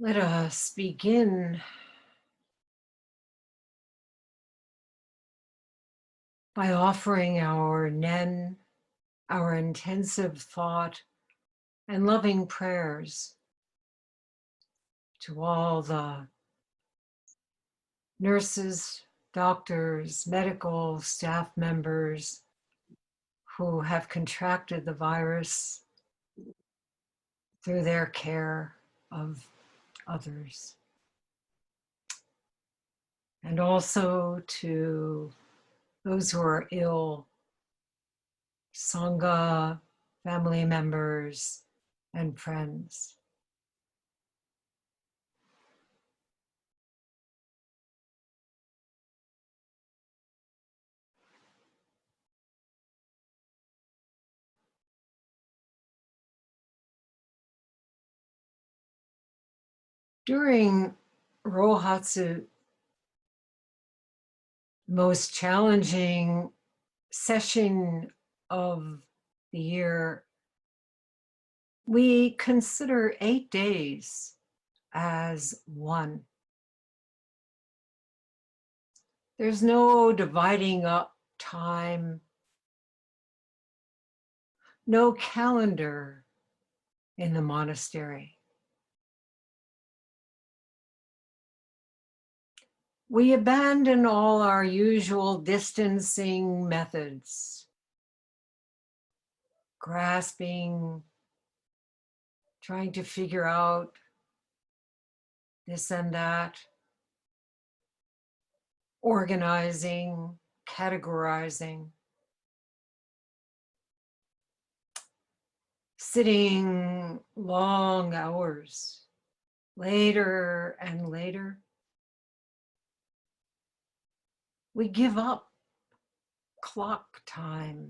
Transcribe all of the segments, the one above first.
Let us begin by offering our Nen, our intensive thought and loving prayers to all the nurses, doctors, medical staff members who have contracted the virus through their care of others. And also to those who are ill, Sangha, family members, and friends. During Rohatsu, most challenging session of the year, we consider 8 days as one. There's no dividing up time, no calendar in the monastery. We abandon all our usual distancing methods, grasping, trying to figure out this and that, organizing, categorizing, sitting long hours, later and later. We give up clock time.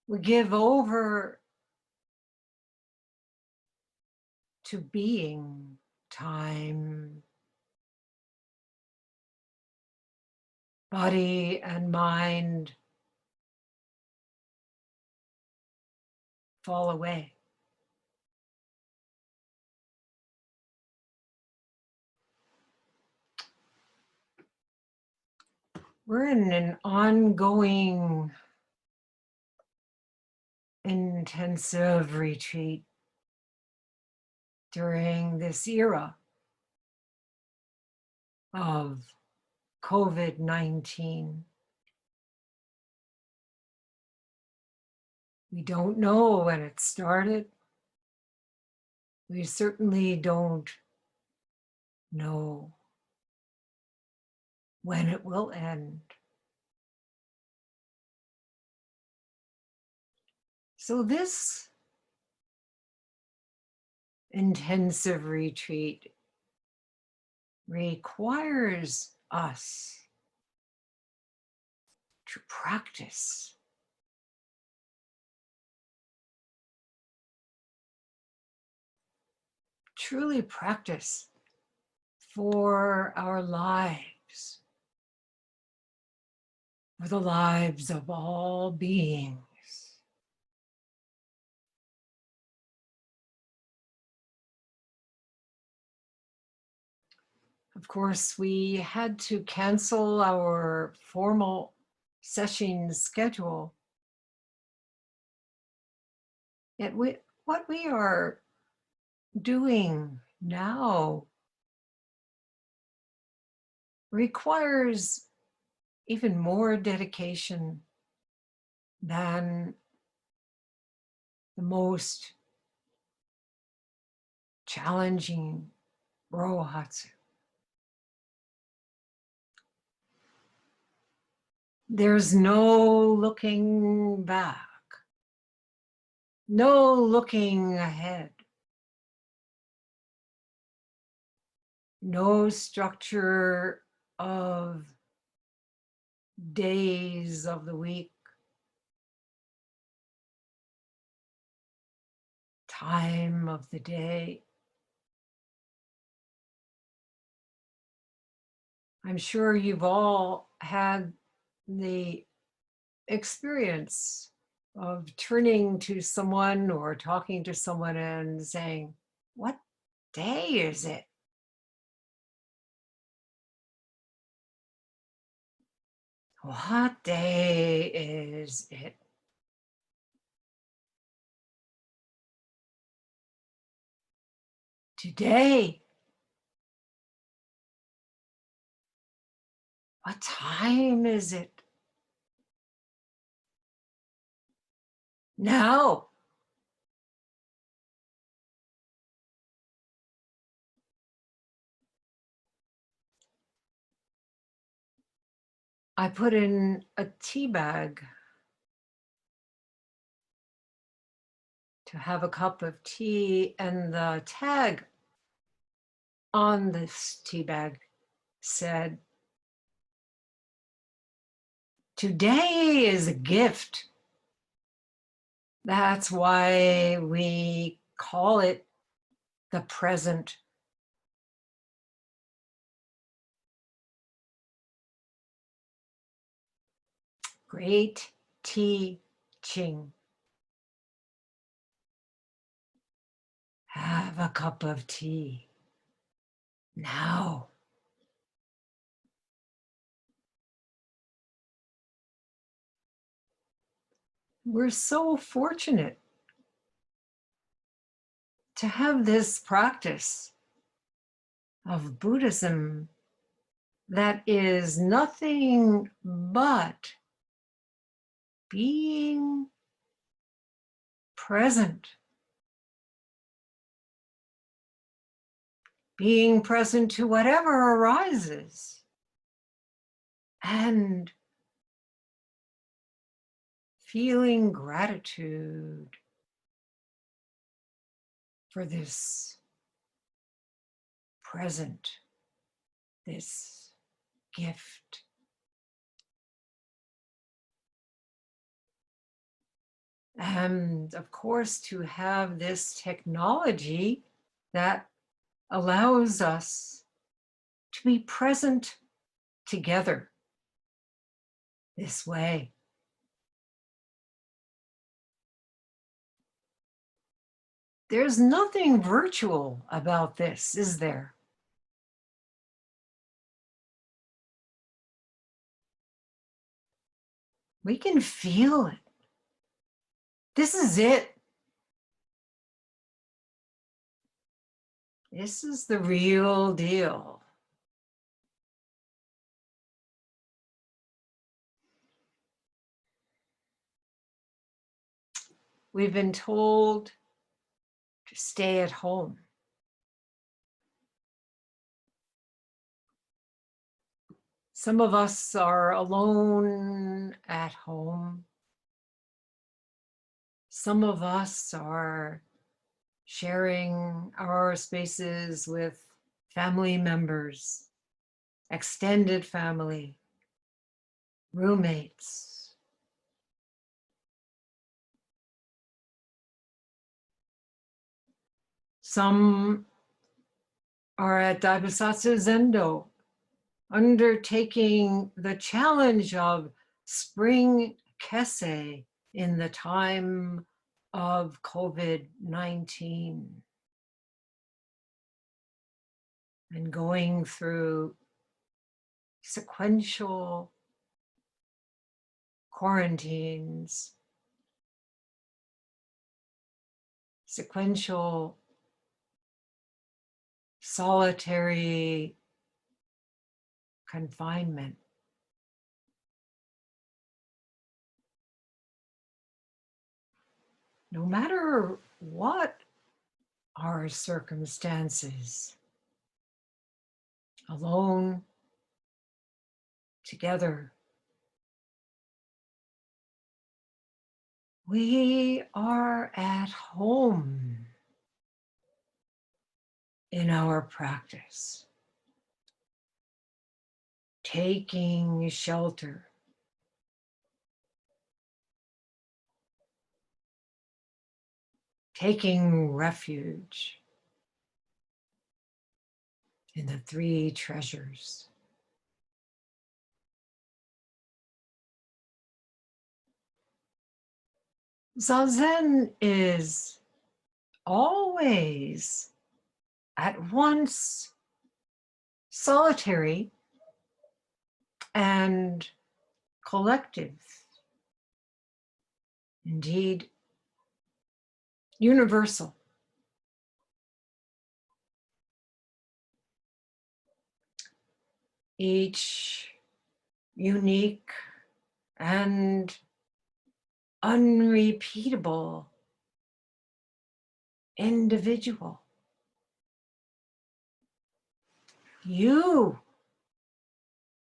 We give over to being time. Body and mind fall away. We're in an ongoing intensive retreat during this era of COVID-19. We don't know when it started. We certainly don't know when it will end. So this intensive retreat requires us to practice. Truly practice for our lives, for the lives of all beings. Of course, we had to cancel our formal session schedule. Yet what we are doing now requires even more dedication than the most challenging Rohatsu. There's no looking back, no looking ahead, no structure of days of the week, time of the day. I'm sure you've all had the experience of turning to someone or talking to someone and saying, what day is it? What day is it? Today. What time is it? Now. I put in a tea bag to have a cup of tea, and the tag on this tea bag said, "Today is a gift." That's why we call it the present. Great teaching. Have a cup of tea now. We're so fortunate to have this practice of Buddhism that is nothing but being present. Being present to whatever arises and feeling gratitude for this present, this gift. And of course, to have this technology that allows us to be present together this way. There's nothing virtual about this, is there? We can feel it. This is it. This is the real deal. We've been told to stay at home. Some of us are alone at home. Some of us are sharing our spaces with family members, extended family, roommates. Some are at Daibasatsu Zendo, undertaking the challenge of spring kesse in the time of COVID-19 and going through sequential quarantines, sequential solitary confinement. No matter what our circumstances, alone, together, we are at home in our practice, taking shelter, taking refuge in the three treasures. Zazen is always at once solitary and collective, indeed universal. Each unique and unrepeatable individual. You,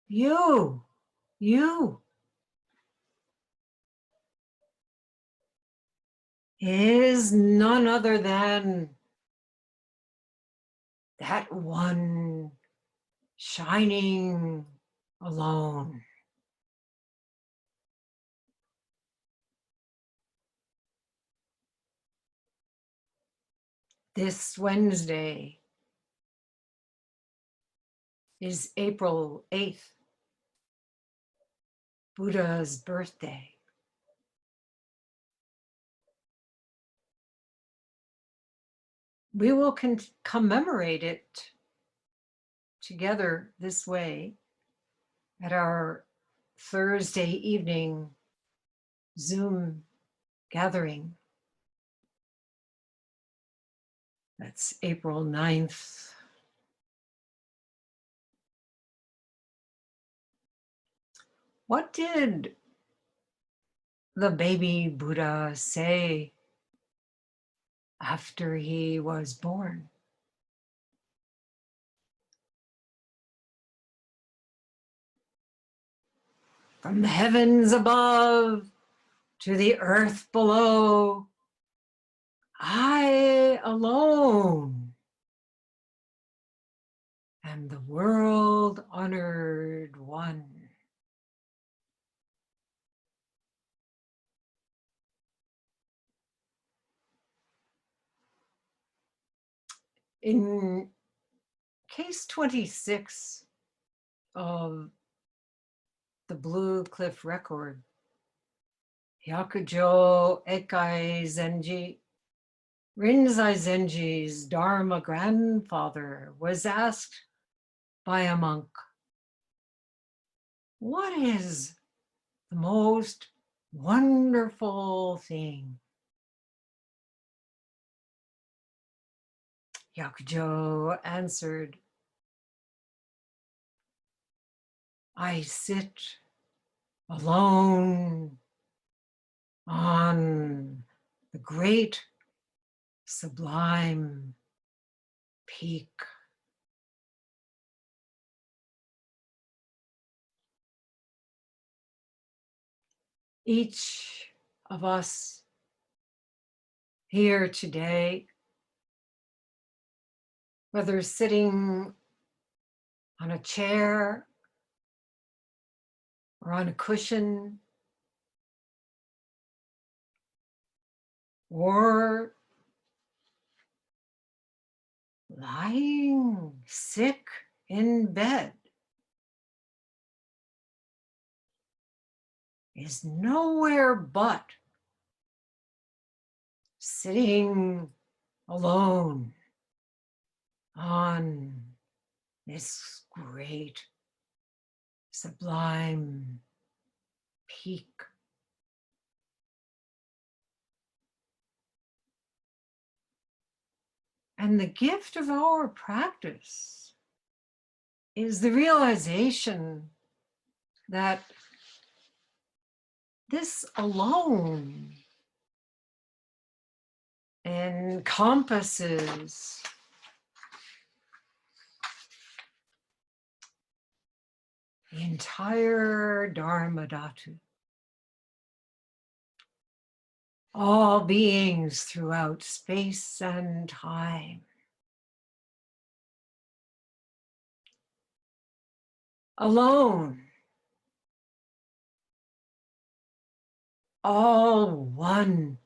you, you is none other than that one shining alone. This Wednesday is April 8th, Buddha's birthday. We will commemorate it together this way at our Thursday evening Zoom gathering. That's April 9th. What did the baby Buddha say after he was born? From the heavens above to the earth below, I alone am the world-honored one. In case 26 of the Blue Cliff Record, Hyakujo Ekai Zenji, Rinzai Zenji's Dharma grandfather, was asked by a monk, what is the most wonderful thing? Hyakujo answered, I sit alone on the great sublime peak. Each of us here today, whether sitting on a chair or on a cushion, or lying sick in bed, is nowhere but sitting alone on this great sublime peak. And the gift of our practice is the realization that this alone encompasses the entire Dharma Dhatu. All beings throughout space and time. Alone. All one.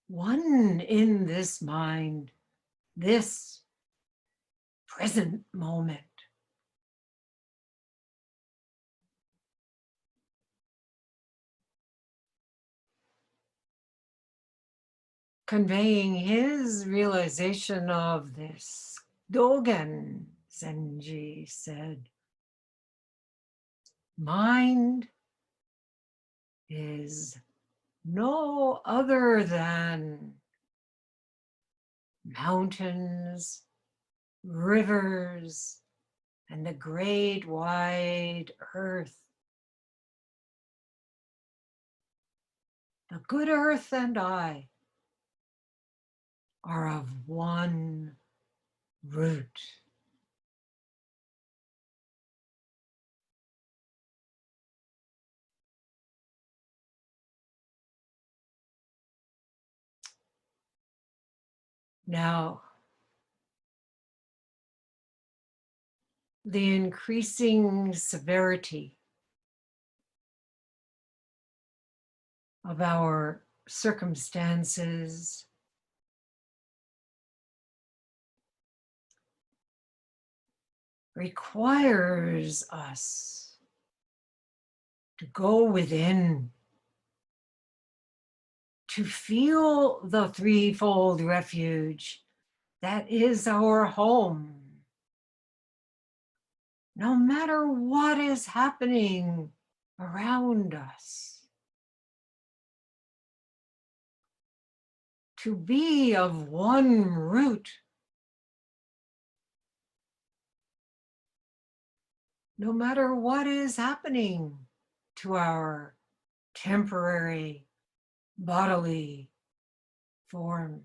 One in this mind, this present moment. conveying his realization of this, Dogen Zenji said, mind is no other than mountains, rivers, and the great wide earth. The good earth and I are of one root. Now, the increasing severity of our circumstances requires us to go within, to feel the threefold refuge that is our home. No matter what is happening around us, to be of one root, no matter what is happening to our temporary bodily forms.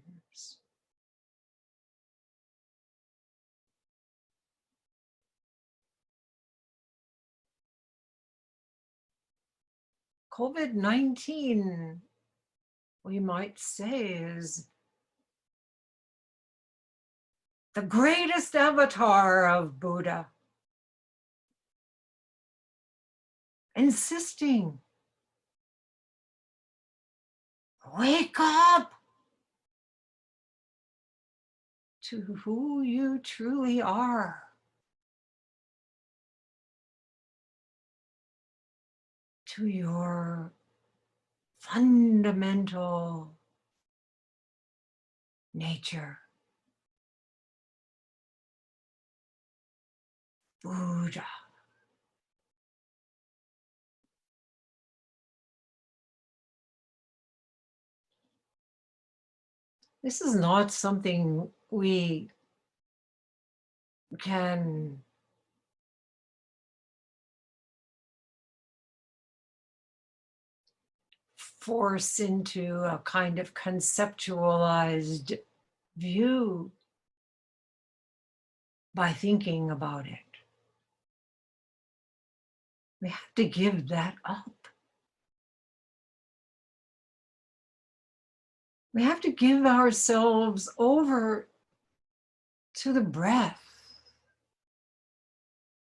COVID-19, we might say, is the greatest avatar of Buddha, insisting, wake up to who you truly are. To your fundamental nature, Buddha. This is not something we can force into a kind of conceptualized view by thinking about it. We have to give that up. We have to give ourselves over to the breath.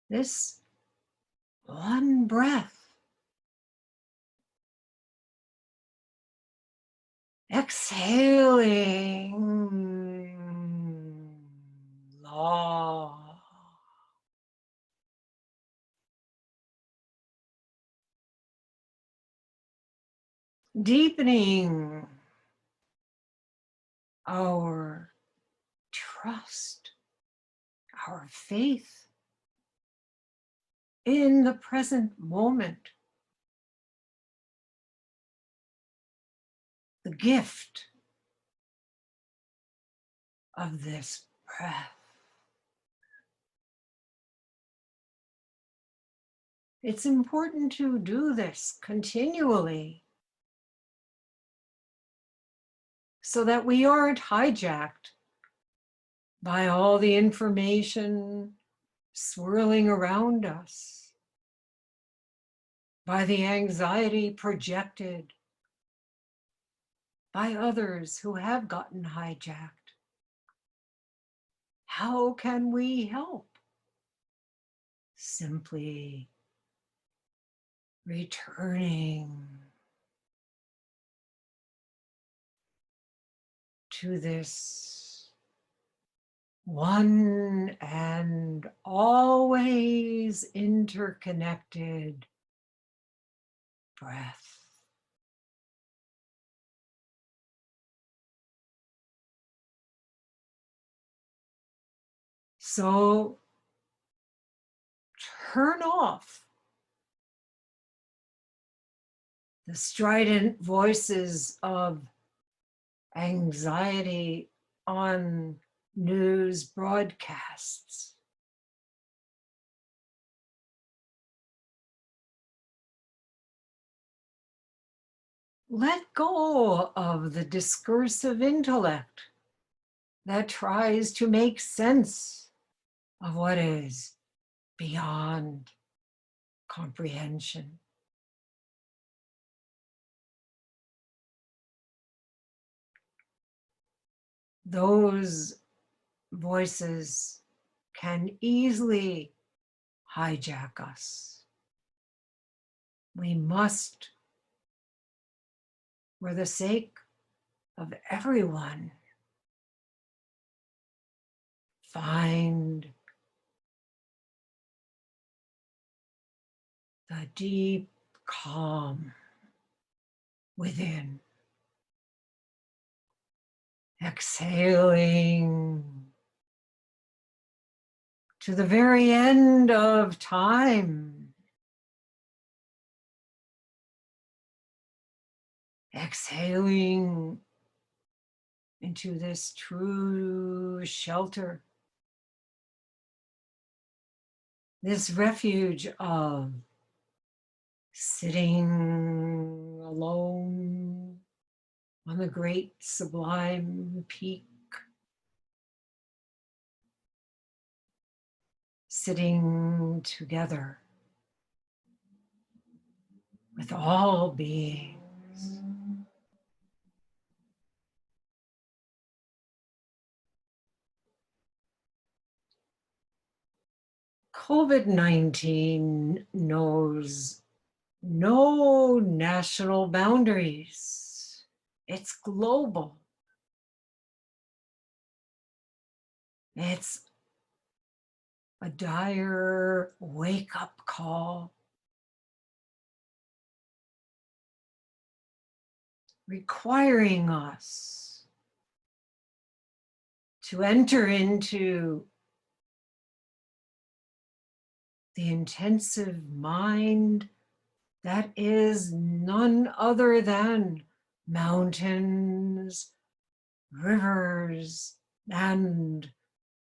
This one breath. Exhaling. Long. Deepening our trust, our faith in the present moment, the gift of this breath. It's important to do this continually so that we aren't hijacked by all the information swirling around us, by the anxiety projected by others who have gotten hijacked. How can we help? Simply returning to this one and always interconnected breath. So turn off the strident voices of anxiety on news broadcasts. Let go of the discursive intellect that tries to make sense of what is beyond comprehension. Those voices can easily hijack us. We must, for the sake of everyone, find the deep calm within. Exhaling to the very end of time. Exhaling into this true shelter, this refuge of sitting alone on the great sublime peak, sitting together with all beings. COVID-19 knows no national boundaries. It's global. It's a dire wake-up call, requiring us to enter into the intensive mind that is none other than mountains, rivers, and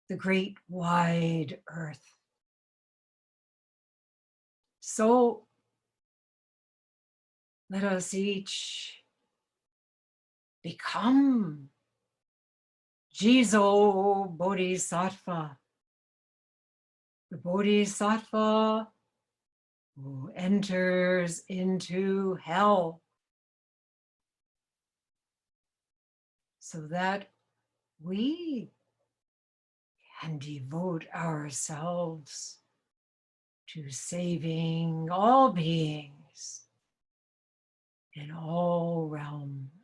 the great wide earth. So let us each become Jizo Bodhisattva, the Bodhisattva who enters into hell so that we can devote ourselves to saving all beings in all realms.